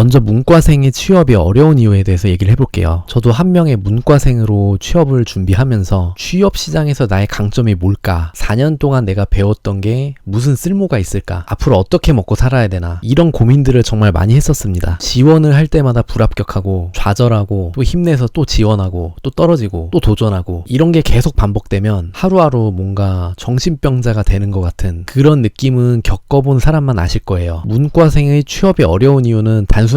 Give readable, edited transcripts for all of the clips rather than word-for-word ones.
먼저 문과생의 취업이 어려운 이유에 대해서 얘기를 해볼게요. 저도 한 명의 문과생으로 취업을 준비하면서 취업 시장에서 나의 강점이 뭘까? 4년 동안 내가 배웠던 게 무슨 쓸모가 있을까? 앞으로 어떻게 먹고 살아야 되나? 이런 고민들을 정말 많이 했었습니다. 지원을 할 때마다 불합격하고 좌절하고 또 힘내서 또 지원하고 또 떨어지고 또 도전하고 이런 게 계속 반복되면 하루하루 뭔가 정신병자가 되는 것 같은 그런 느낌은 겪어본 사람만 아실 거예요. 문과생의 취업이 어려운 이유는 단순합니다.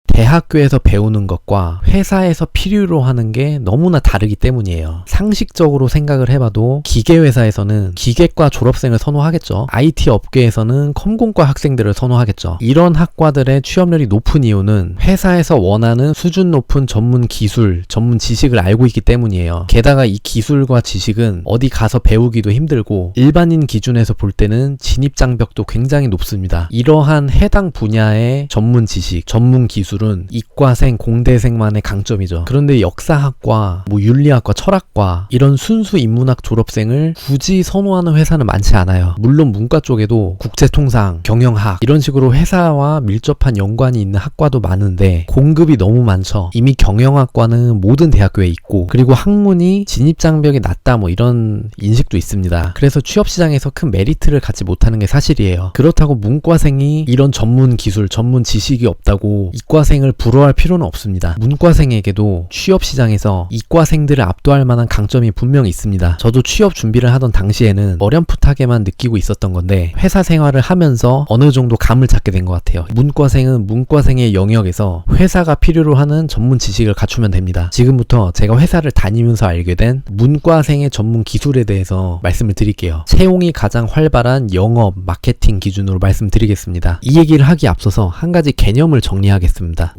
대학교에서 배우는 것과 회사에서 필요로 하는 게 너무나 다르기 때문이에요. 상식적으로 생각을 해봐도 기계회사에서는 기계과 졸업생을 선호하겠죠. IT 업계에서는 컴공과 학생들을 선호하겠죠. 이런 학과들의 취업률이 높은 이유는 회사에서 원하는 수준 높은 전문 기술, 전문 지식을 알고 있기 때문이에요. 게다가 이 기술과 지식은 어디 가서 배우기도 힘들고 일반인 기준에서 볼 때는 진입장벽도 굉장히 높습니다. 이러한 해당 분야의 전문 지식, 전문 기술은 이과생, 공대생만의 강점이죠. 그런데 역사학과, 윤리학과, 철학과 이런 순수 인문학 졸업생을 굳이 선호하는 회사는 많지 않아요. 물론 문과 쪽에도 국제통상, 경영학 이런 식으로 회사와 밀접한 연관이 있는 학과도 많은데 공급이 너무 많죠. 이미 경영학과는 모든 대학교에 있고 그리고 학문이 진입장벽이 낮다 이런 인식도 있습니다. 그래서 취업시장에서 큰 메리트를 갖지 못하는 게 사실이에요. 그렇다고 문과생이 이런 전문 기술, 전문 지식이 없다고 이과생을 부러워할 필요는 없습니다. 문과생에게도 취업시장에서 이과생들을 압도할 만한 강점이 분명히 있습니다. 저도 취업 준비를 하던 당시에는 어렴풋하게만 느끼고 있었던 건데 회사 생활을 하면서 어느 정도 감을 잡게 된 것 같아요. 문과생은 문과생의 영역에서 회사가 필요로 하는 전문 지식을 갖추면 됩니다. 지금부터 제가 회사를 다니면서 알게 된 문과생의 전문 기술에 대해서 말씀을 드릴게요. 채용이 가장 활발한 영업, 마케팅 기준으로 말씀드리겠습니다. 이 얘기를 하기 앞서서 한 가지 개념을 정리하겠습니다.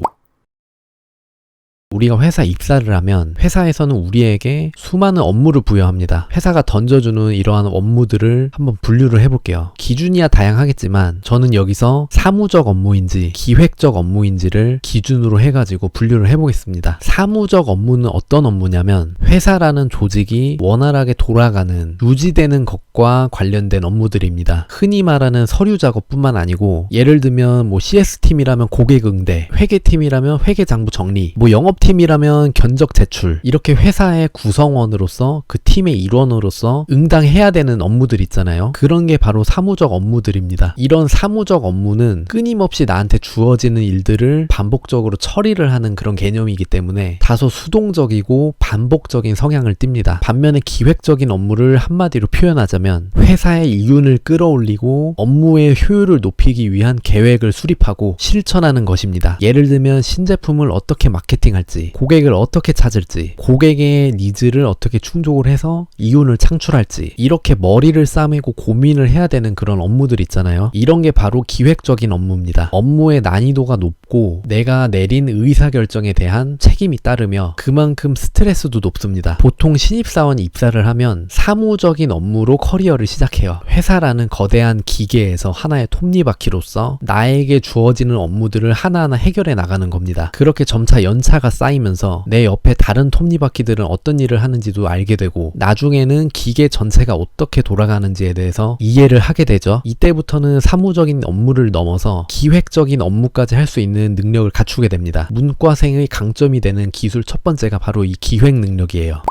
우리가 회사 입사를 하면 회사에서는 우리에게 수많은 업무를 부여합니다. 회사가 던져주는 이러한 업무들을 한번 분류를 해볼게요. 기준이야 다양하겠지만 저는 여기서 사무적 업무인지 기획적 업무인지를 기준으로 해가지고 분류를 해보겠습니다. 사무적 업무는 어떤 업무냐면 회사라는 조직이 원활하게 돌아가는, 유지되는 것과 관련된 업무들입니다. 흔히 말하는 서류 작업뿐만 아니고 예를 들면 CS팀이라면 고객 응대, 회계팀이라면 회계장부 정리, 영업팀이라면 견적 제출, 이렇게 회사의 구성원으로서 그 팀의 일원으로서 응당해야 되는 업무들 있잖아요. 그런 게 바로 사무적 업무들입니다. 이런 사무적 업무는 끊임없이 나한테 주어지는 일들을 반복적으로 처리를 하는 그런 개념이기 때문에 다소 수동적이고 반복적인 성향을 띱니다. 반면에 기획적인 업무를 한마디로 표현하자면 회사의 이윤을 끌어올리고 업무의 효율을 높이기 위한 계획을 수립하고 실천하는 것입니다. 예를 들면 신제품을 어떻게 마케팅할지, 고객을 어떻게 찾을지, 고객의 니즈를 어떻게 충족을 해서 이윤을 창출할지, 이렇게 머리를 싸매고 고민을 해야 되는 그런 업무들 있잖아요. 이런 게 바로 기획적인 업무입니다. 업무의 난이도가 높고 내가 내린 의사결정에 대한 책임이 따르며 그만큼 스트레스도 높습니다. 보통 신입사원이 입사를 하면 사무적인 업무로 커리어를 시작해요. 회사라는 거대한 기계에서 하나의 톱니바퀴로서 나에게 주어지는 업무들을 하나하나 해결해 나가는 겁니다. 그렇게 점차 연차가 쌓이면서 내 옆에 다른 톱니바퀴들은 어떤 일을 하는지도 알게 되고 나중에는 기계 전체가 어떻게 돌아가는지에 대해서 이해를 하게 되죠. 이때부터는 사무적인 업무를 넘어서 기획적인 업무까지 할 수 있는 능력을 갖추게 됩니다. 문과생의 강점이 되는 기술 첫 번째가 바로 이 기획 능력이에요.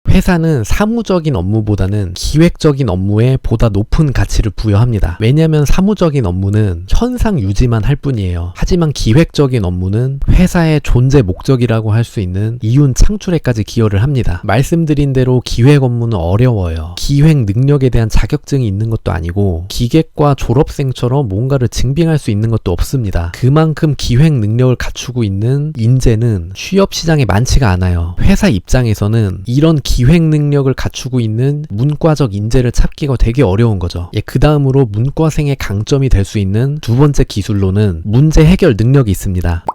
회사는 사무적인 업무보다는 기획적인 업무에 보다 높은 가치를 부여합니다. 왜냐하면 사무적인 업무는 현상 유지만 할 뿐이에요. 하지만 기획적인 업무는 회사의 존재 목적이라고 할 수 있는 이윤 창출에까지 기여를 합니다. 말씀드린 대로 기획 업무는 어려워요. 기획 능력에 대한 자격증이 있는 것도 아니고 기계과 졸업생처럼 뭔가를 증빙할 수 있는 것도 없습니다. 그만큼 기획 능력을 갖추고 있는 인재는 취업 시장에 많지가 않아요. 회사 입장에서는 이런 기획 능력을 갖추고 있는 문과적 인재를 찾기가 되게 어려운 거죠. 그 다음으로 문과생의 강점이 될 수 있는 두 번째 기술로는 문제 해결 능력이 있습니다.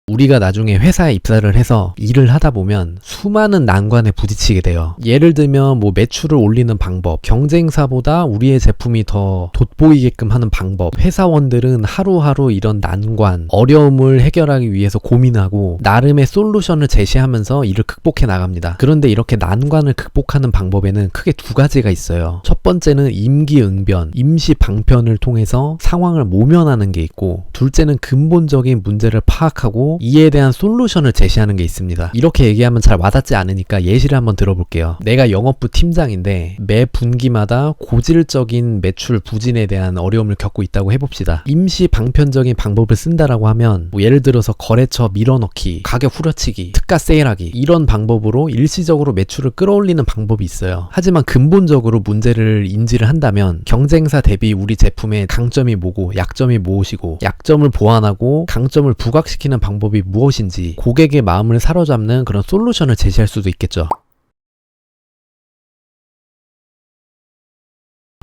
우리가 나중에 회사에 입사를 해서 일을 하다 보면 수많은 난관에 부딪히게 돼요. 예를 들면 뭐 매출을 올리는 방법, 경쟁사보다 우리의 제품이 더 돋보이게끔 하는 방법. 회사원들은 하루하루 이런 난관, 어려움을 해결하기 위해서 고민하고 나름의 솔루션을 제시하면서 이를 극복해 나갑니다. 그런데 이렇게 난관을 극복하는 방법에는 크게 두 가지가 있어요. 첫 번째는 임기응변, 임시 방편을 통해서 상황을 모면하는 게 있고, 둘째는 근본적인 문제를 파악하고 이에 대한 솔루션을 제시하는 게 있습니다. 이렇게 얘기하면 잘 와닿지 않으니까 예시를 한번 들어볼게요. 내가 영업부 팀장인데 매 분기마다 고질적인 매출 부진에 대한 어려움을 겪고 있다고 해봅시다. 임시 방편적인 방법을 쓴다라고 하면 뭐 예를 들어서 거래처 밀어넣기, 가격 후려치기, 특가 세일하기, 이런 방법으로 일시적으로 매출을 끌어올리는 방법이 있어요. 하지만 근본적으로 문제를 인지를 한다면 경쟁사 대비 우리 제품의 강점이 뭐고 약점이 무엇이고, 약점을 보완하고 강점을 부각시키는 방법이 무엇인지 고객의 마음을 사로잡는 그런 솔루션을 제시할 수도 있겠죠.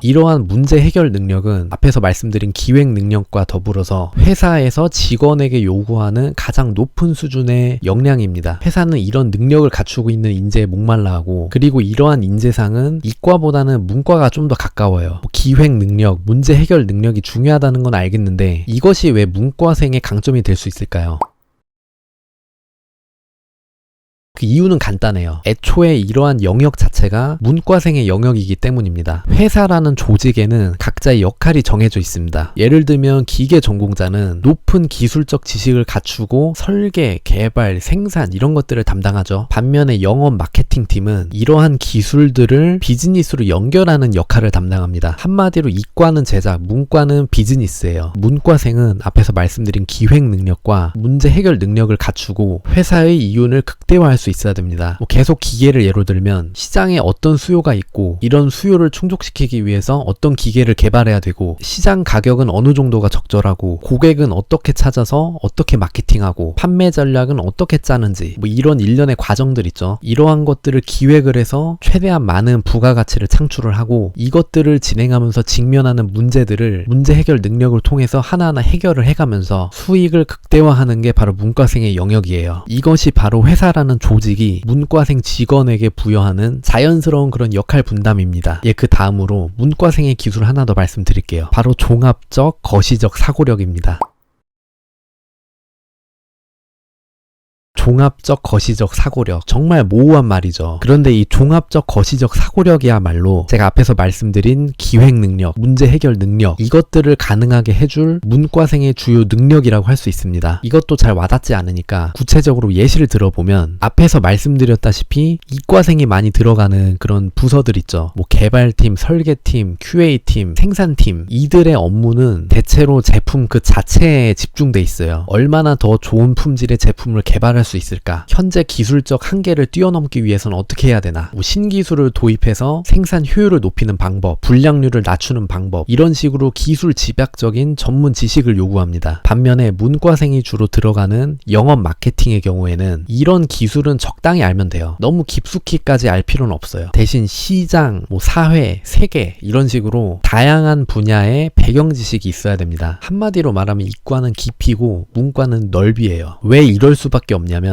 이러한 문제 해결 능력은 앞에서 말씀드린 기획 능력과 더불어서 회사에서 직원에게 요구하는 가장 높은 수준의 역량입니다. 회사는 이런 능력을 갖추고 있는 인재에 목말라하고, 그리고 이러한 인재상은 이과보다는 문과가 좀 더 가까워요. 기획 능력, 문제 해결 능력이 중요하다는 건 알겠는데 이것이 왜 문과생의 강점이 될 수 있을까요? 그 이유는 간단해요. 애초에 이러한 영역 자체가 문과생의 영역이기 때문입니다. 회사라는 조직에는 각자의 역할이 정해져 있습니다. 예를 들면 기계 전공자는 높은 기술적 지식을 갖추고 설계, 개발, 생산 이런 것들을 담당하죠. 반면에 영업 마케팅 팀은 이러한 기술들을 비즈니스로 연결하는 역할을 담당합니다. 한마디로 이과는 제작, 문과는 비즈니스예요. 문과생은 앞에서 말씀드린 기획 능력과 문제 해결 능력을 갖추고 회사의 이윤을 극대화할 수 있어야 됩니다. 계속 기계를 예로 들면 시장에 어떤 수요가 있고 이런 수요를 충족시키기 위해서 어떤 기계를 개발해야 되고, 시장 가격은 어느 정도가 적절하고, 고객은 어떻게 찾아서 어떻게 마케팅하고, 판매 전략은 어떻게 짜는지, 뭐 이런 일련의 과정들 있죠. 이러한 것들을 기획을 해서 최대한 많은 부가가치를 창출을 하고, 이것들을 진행하면서 직면하는 문제들을 문제 해결 능력을 통해서 하나하나 해결을 해가면서 수익을 극대화하는 게 바로 문과생의 영역이에요. 이것이 바로 회사라는 조직이 문과생 직원에게 부여하는 자연스러운 그런 역할 분담입니다. 그 다음으로 문과생의 기술 하나 더 말씀드릴게요. 바로 종합적 거시적 사고력입니다. 종합적 거시적 사고력, 정말 모호한 말이죠. 그런데 이 종합적 거시적 사고력이야말로 제가 앞에서 말씀드린 기획 능력, 문제 해결 능력, 이것들을 가능하게 해줄 문과생의 주요 능력이라고 할 수 있습니다. 이것도 잘 와닿지 않으니까 구체적으로 예시를 들어보면, 앞에서 말씀드렸다시피 이과생이 많이 들어가는 그런 부서들 있죠. 뭐 개발팀, 설계팀, QA팀, 생산팀, 이들의 업무는 대체로 제품 그 자체에 집중돼 있어요. 얼마나 더 좋은 품질의 제품을 개발할 수 있을까? 현재 기술적 한계를 뛰어넘기 위해서는 어떻게 해야 되나? 뭐 신기술을 도입해서 생산 효율을 높이는 방법, 불량률을 낮추는 방법, 이런 식으로 기술 집약적인 전문 지식을 요구합니다. 반면에 문과생이 주로 들어가는 영업 마케팅의 경우에는 이런 기술은 적당히 알면 돼요. 너무 깊숙이까지 알 필요는 없어요. 대신 시장, 뭐 사회, 세계 이런 식으로 다양한 분야의 배경 지식이 있어야 됩니다. 한마디로 말하면 이과는 깊이고 문과는 넓이에요. 왜 이럴 수밖에 없냐면,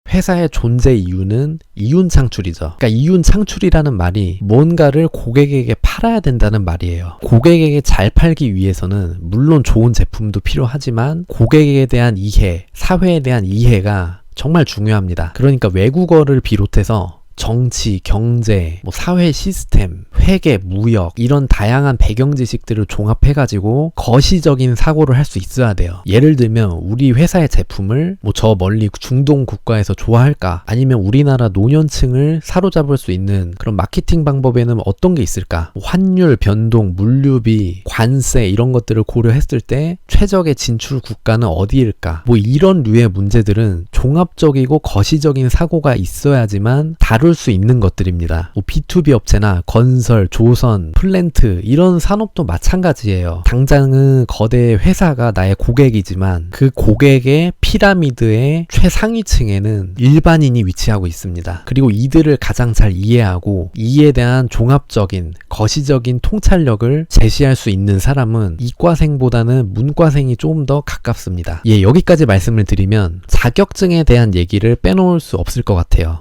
회사의 존재 이유는 이윤 창출이죠. 그러니까 이윤 창출이라는 말이 뭔가를 고객에게 팔아야 된다는 말이에요. 고객에게 잘 팔기 위해서는 물론 좋은 제품도 필요하지만 고객에 대한 이해, 사회에 대한 이해가 정말 중요합니다. 그러니까 외국어를 비롯해서 정치, 경제, 뭐 사회 시스템, 회계, 무역 이런 다양한 배경 지식들을 종합해가지고 거시적인 사고를 할 수 있어야 돼요. 예를 들면 우리 회사의 제품을 뭐 저 멀리 중동 국가에서 좋아할까? 아니면 우리나라 노년층을 사로잡을 수 있는 그런 마케팅 방법에는 어떤 게 있을까? 뭐 환율 변동, 물류비, 관세 이런 것들을 고려했을 때 최적의 진출 국가는 어디일까? 뭐 이런 류의 문제들은 종합적이고 거시적인 사고가 있어야지만 다룰 다룰 수 있는 것들입니다. 뭐 B2B 업체나 건설, 조선, 플랜트 이런 산업도 마찬가지예요. 당장은 거대 회사가 나의 고객이지만 그 고객의 피라미드의 최상위층에는 일반인이 위치하고 있습니다. 그리고 이들을 가장 잘 이해하고 이에 대한 종합적인 거시적인 통찰력을 제시할 수 있는 사람은 이과생보다는 문과생이 조금 더 가깝습니다. 여기까지 말씀을 드리면 자격증에 대한 얘기를 빼놓을 수 없을 것 같아요.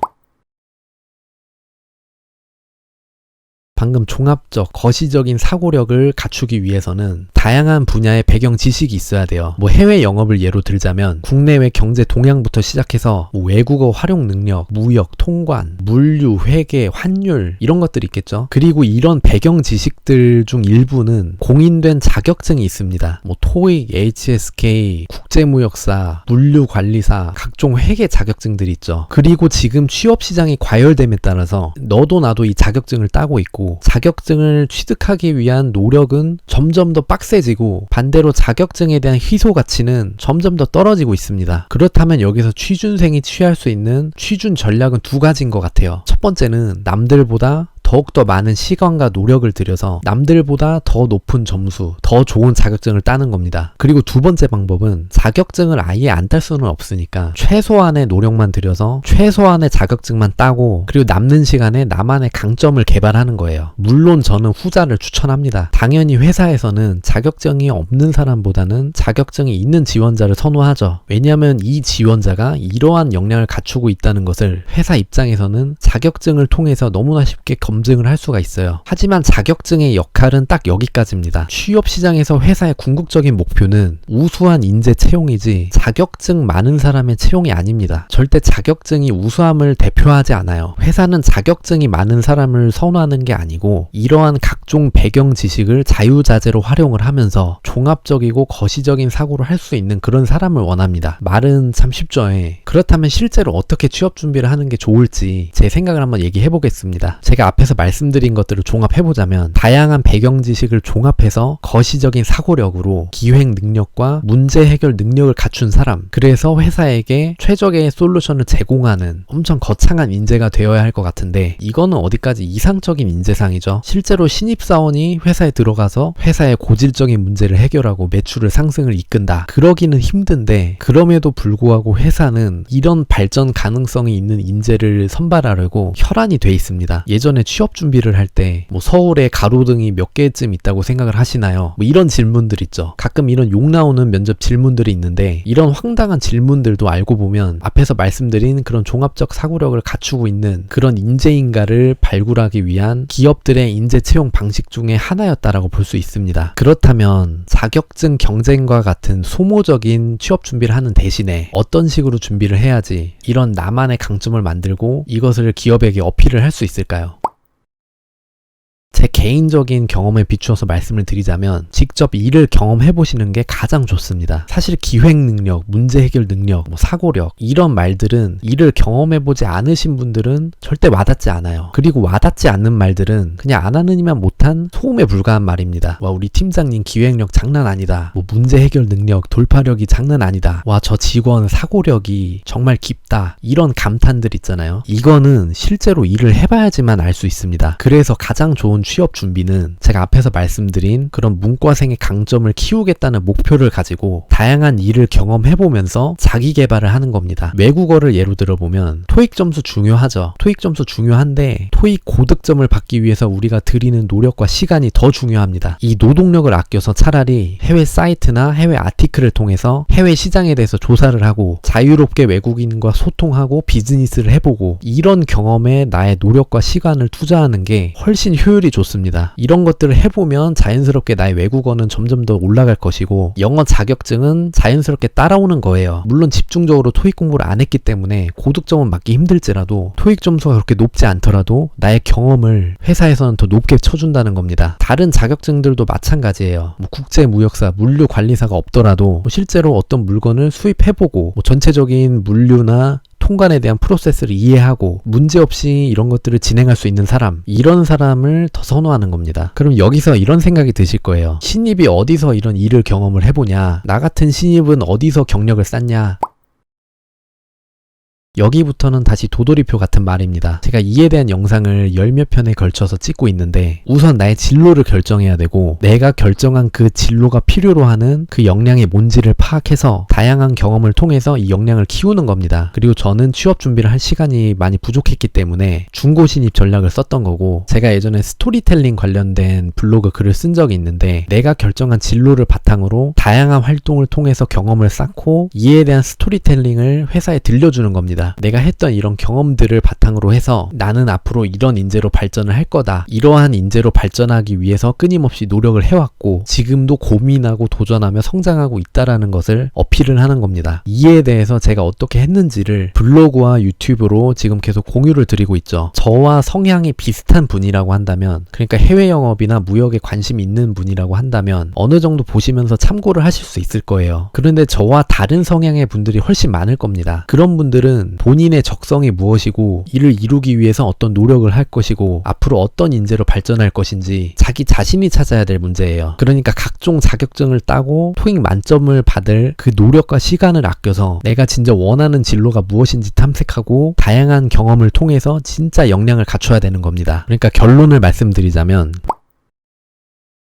방금 종합적, 거시적인 사고력을 갖추기 위해서는 다양한 분야의 배경 지식이 있어야 돼요. 뭐 해외 영업을 예로 들자면 국내외 경제 동향부터 시작해서 뭐 외국어 활용 능력, 무역, 통관, 물류, 회계, 환율 이런 것들이 있겠죠. 그리고 이런 배경 지식들 중 일부는 공인된 자격증이 있습니다. 뭐 토익, HSK, 국제무역사, 물류관리사, 각종 회계 자격증들이 있죠. 그리고 지금 취업시장이 과열됨에 따라서 너도 나도 이 자격증을 따고 있고 자격증을 취득하기 위한 노력은 점점 더 빡세지고 반대로 자격증에 대한 희소 가치는 점점 더 떨어지고 있습니다. 그렇다면 여기서 취준생이 취할 수 있는 취준 전략은 두 가지인 것 같아요. 첫 번째는 남들보다 더욱더 많은 시간과 노력을 들여서 남들보다 더 높은 점수, 더 좋은 자격증을 따는 겁니다. 그리고 두 번째 방법은 자격증을 아예 안 딸 수는 없으니까 최소한의 노력만 들여서 최소한의 자격증만 따고 그리고 남는 시간에 나만의 강점을 개발하는 거예요. 물론 저는 후자를 추천합니다. 당연히 회사에서는 자격증이 없는 사람보다는 자격증이 있는 지원자를 선호하죠. 왜냐하면 이 지원자가 이러한 역량을 갖추고 있다는 것을 회사 입장에서는 자격증을 통해서 너무나 쉽게 검증을 할 수가 있어요. 하지만 자격증의 역할은 딱 여기까지입니다. 취업 시장에서 회사의 궁극적인 목표는 우수한 인재 채용이지 자격증 많은 사람의 채용이 아닙니다. 절대 자격증이 우수함을 대표하지 않아요. 회사는 자격증이 많은 사람을 선호하는 게 아니고 이러한 각종 배경 지식을 자유자재로 활용을 하면서 종합적이고 거시적인 사고를 할 수 있는 그런 사람을 원합니다. 말은 참 쉽죠. 그렇다면 실제로 어떻게 취업 준비를 하는 게 좋을지 제 생각을 한번 얘기해 보겠습니다. 제가 앞에서 말씀드린 것들을 종합해보자면 다양한 배경 지식을 종합해서 거시적인 사고력으로 기획 능력과 문제 해결 능력을 갖춘 사람, 그래서 회사에게 최적의 솔루션을 제공하는 엄청 거창한 인재가 되어야 할 것 같은데 이거는 어디까지 이상적인 인재상이죠. 실제로 신입사원이 회사에 들어가서 회사의 고질적인 문제를 해결하고 매출을 상승을 이끈다. 그러기는 힘든데 그럼에도 불구하고 회사는 이런 발전 가능성이 있는 인재를 선발하려고 혈안이 돼 있습니다. 예전에 취업 준비를 할 때 뭐 서울에 가로등이 몇 개쯤 있다고 생각을 하시나요? 뭐 이런 질문들 있죠. 가끔 이런 욕 나오는 면접 질문들이 있는데 이런 황당한 질문들도 알고 보면 앞에서 말씀드린 그런 종합적 사고력을 갖추고 있는 그런 인재인가를 발굴하기 위한 기업들의 인재 채용 방식 중에 하나였다라고 볼 수 있습니다. 그렇다면 자격증 경쟁과 같은 소모적인 취업 준비를 하는 대신에 어떤 식으로 준비를 해야지 이런 나만의 강점을 만들고 이것을 기업에게 어필을 할 수 있을까요? 제 개인적인 경험에 비추어서 말씀을 드리자면 직접 일을 경험해 보시는 게 가장 좋습니다. 사실 기획 능력, 문제 해결 능력, 사고력 이런 말들은 일을 경험해 보지 않으신 분들은 절대 와닿지 않아요. 그리고 와닿지 않는 말들은 그냥 안 하느니만 못한 소음에 불과한 말입니다. 와, 우리 팀장님 기획력 장난 아니다. 문제 해결 능력, 돌파력이 장난 아니다. 와, 저 직원 사고력이 정말 깊다. 이런 감탄들 있잖아요. 이거는 실제로 일을 해봐야지만 알 수 있습니다. 그래서 가장 좋은 취업 준비는 제가 앞에서 말씀드린 그런 문과생의 강점을 키우겠다는 목표를 가지고 다양한 일을 경험해보면서 자기 개발을 하는 겁니다. 외국어를 예로 들어보면 토익 점수 중요하죠. 토익 점수 중요한데 토익 고득점을 받기 위해서 우리가 들이는 노력과 시간이 더 중요합니다. 이 노동력을 아껴서 차라리 해외 사이트나 해외 아티클을 통해서 해외 시장에 대해서 조사를 하고 자유롭게 외국인과 소통하고 비즈니스를 해보고 이런 경험에 나의 노력과 시간을 투자하는 게 훨씬 효율이 좋습니다. 이런 것들을 해보면 자연스럽게 나의 외국어는 점점 더 올라갈 것이고 영어 자격증은 자연스럽게 따라오는 거예요. 물론 집중적으로 토익 공부를 안 했기 때문에 고득점은 맞기 힘들지라도 토익 점수가 그렇게 높지 않더라도 나의 경험을 회사에서는 더 높게 쳐준다는 겁니다. 다른 자격증들도 마찬가지예요. 국제무역사, 물류관리사가 없더라도 실제로 어떤 물건을 수입해보고 전체적인 물류나 통관에 대한 프로세스를 이해하고 문제없이 이런 것들을 진행할 수 있는 사람, 이런 사람을 더 선호하는 겁니다. 그럼 여기서 이런 생각이 드실 거예요. 신입이 어디서 이런 일을 경험을 해보냐? 나 같은 신입은 어디서 경력을 쌓냐? 여기부터는 다시 도돌이표 같은 말입니다. 제가 이에 대한 영상을 10몇 편에 걸쳐서 찍고 있는데 우선 나의 진로를 결정해야 되고 내가 결정한 그 진로가 필요로 하는 그 역량이 뭔지를 파악해서 다양한 경험을 통해서 이 역량을 키우는 겁니다. 그리고 저는 취업 준비를 할 시간이 많이 부족했기 때문에 중고 신입 전략을 썼던 거고, 제가 예전에 스토리텔링 관련된 블로그 글을 쓴 적이 있는데 내가 결정한 진로를 바탕으로 다양한 활동을 통해서 경험을 쌓고 이에 대한 스토리텔링을 회사에 들려주는 겁니다. 내가 했던 이런 경험들을 바탕으로 해서 나는 앞으로 이런 인재로 발전을 할 거다, 이러한 인재로 발전하기 위해서 끊임없이 노력을 해왔고 지금도 고민하고 도전하며 성장하고 있다라는 것을 어필을 하는 겁니다. 이에 대해서 제가 어떻게 했는지를 블로그와 유튜브로 지금 계속 공유를 드리고 있죠. 저와 성향이 비슷한 분이라고 한다면, 그러니까 해외 영업이나 무역에 관심이 있는 분이라고 한다면 어느 정도 보시면서 참고를 하실 수 있을 거예요. 그런데 저와 다른 성향의 분들이 훨씬 많을 겁니다. 그런 분들은 본인의 적성이 무엇이고 이를 이루기 위해서 어떤 노력을 할 것이고 앞으로 어떤 인재로 발전할 것인지 자기 자신이 찾아야 될 문제예요. 그러니까 각종 자격증을 따고 토익 만점을 받을 그 노력과 시간을 아껴서 내가 진짜 원하는 진로가 무엇인지 탐색하고 다양한 경험을 통해서 진짜 역량을 갖춰야 되는 겁니다. 그러니까 결론을 말씀드리자면,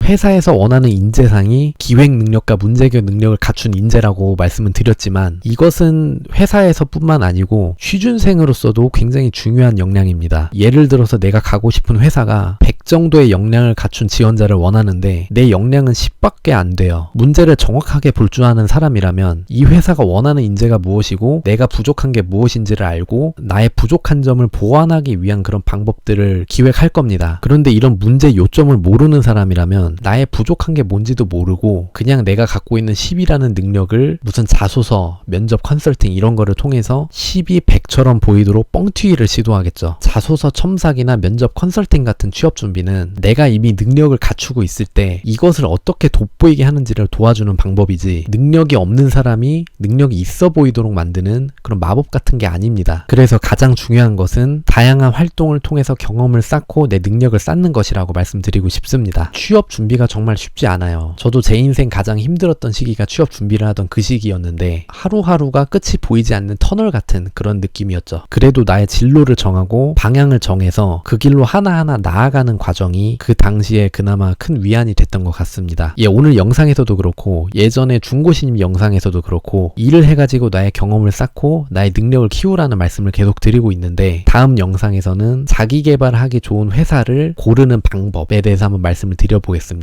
회사에서 원하는 인재상이 기획 능력과 문제해결 능력을 갖춘 인재라고 말씀은 드렸지만 이것은 회사에서 뿐만 아니고 취준생으로서도 굉장히 중요한 역량입니다. 예를 들어서 내가 가고 싶은 회사가 100 정도의 역량을 갖춘 지원자를 원하는데 내 역량은 10밖에 안 돼요. 문제를 정확하게 볼 줄 아는 사람이라면 이 회사가 원하는 인재가 무엇이고 내가 부족한 게 무엇인지를 알고 나의 부족한 점을 보완하기 위한 그런 방법들을 기획할 겁니다. 그런데 이런 문제 요점을 모르는 사람이라면 나의 부족한 게 뭔지도 모르고 그냥 내가 갖고 있는 10이라는 능력을 무슨 자소서, 면접 컨설팅 이런 거를 통해서 10이 100처럼 보이도록 뻥튀기를 시도하겠죠. 자소서 첨삭이나 면접 컨설팅 같은 취업 준비는 내가 이미 능력을 갖추고 있을 때 이것을 어떻게 돋보이게 하는지를 도와주는 방법이지, 능력이 없는 사람이 능력이 있어 보이도록 만드는 그런 마법 같은 게 아닙니다. 그래서 가장 중요한 것은 다양한 활동을 통해서 경험을 쌓고 내 능력을 쌓는 것이라고 말씀드리고 싶습니다. 취업 준비가 정말 쉽지 않아요. 저도 제 인생 가장 힘들었던 시기가 취업 준비를 하던 그 시기였는데 하루하루가 끝이 보이지 않는 터널 같은 그런 느낌이었죠. 그래도 나의 진로를 정하고 방향을 정해서 그 길로 하나하나 나아가는 과정이 그 당시에 그나마 큰 위안이 됐던 것 같습니다. 오늘 영상에서도 그렇고 예전에 중고신입 영상에서도 그렇고 일을 해가지고 나의 경험을 쌓고 나의 능력을 키우라는 말씀을 계속 드리고 있는데, 다음 영상에서는 자기 개발하기 좋은 회사를 고르는 방법에 대해서 한번 말씀을 드려보겠습니다.